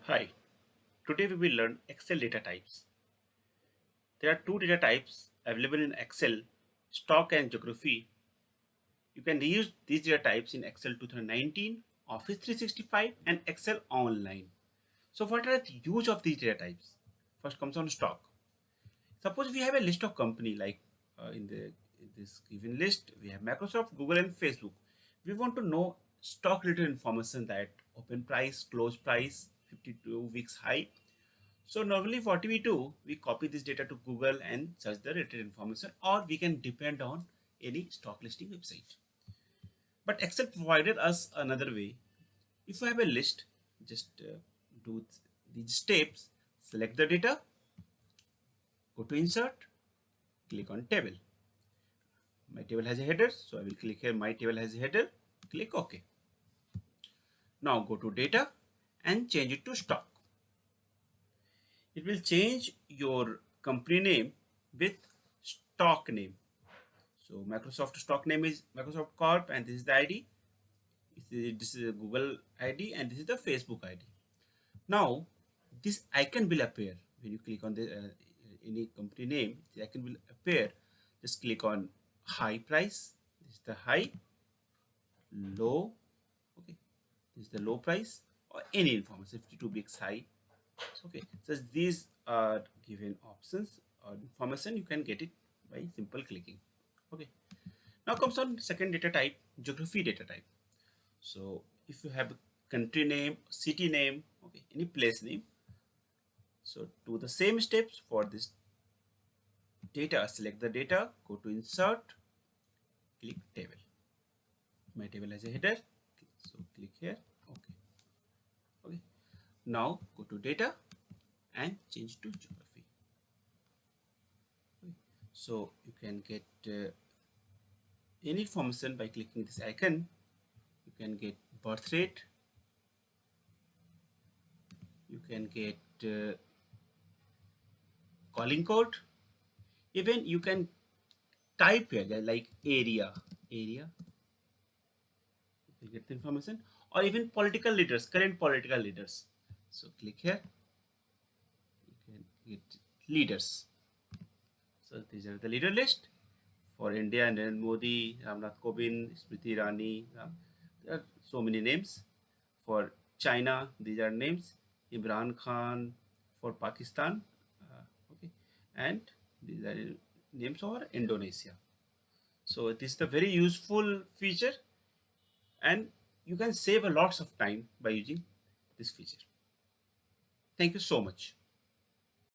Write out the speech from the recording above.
Hi, today we will learn Excel data types. There are two data types available in Excel, stock and geography. You can reuse these data types in Excel 2019, Office 365 and Excel Online. So what are the use of these data types? First comes on stock. Suppose we have a list of company like in this given list we have Microsoft, Google and Facebook. We want to know stock related information that open price, close price, 52 weeks high. So normally what we do, we copy this data to Google and search the related information, or we can depend on any stock listing website. But Excel provided us another way. If you have a list, just do these steps, select the data, go to insert, click on table. My table has a header, so I will click here, my table has a header, click OK. Now go to data and change it to stock. It will change your company name with stock name. So Microsoft stock name is Microsoft Corp and this is the ID. This is a Google ID and this is the Facebook ID. Now this icon will appear when you click on the any company name. The icon will appear. Just click on high price. This is the high, low. Okay, this is the low price or any information. 52 weeks high. Okay, so these are given options or information. You can get it by simple clicking. Okay. Now comes on second data type, geography data type. So if you have a country name, city name, okay, any place name. So do the same steps for this data. Select the data, go to insert, click table. My table has a header, so click here. Okay. Okay. Now go to data and change to geography. Okay. So you can get any information by clicking this icon. You can get birth rate. You can get calling code. Even you can type here like area. You can get the information, or even political leaders, current political leaders. So click here. You can get leaders. So these are the leader list for India: Narendra Modi, Ramnath Kovind, Smriti Irani. There are so many names. For China, these are names: Imran Khan. For Pakistan, okay, and these are names for Indonesia. So this is a very useful feature, and you can save a lots of time by using this feature. Thank you so much.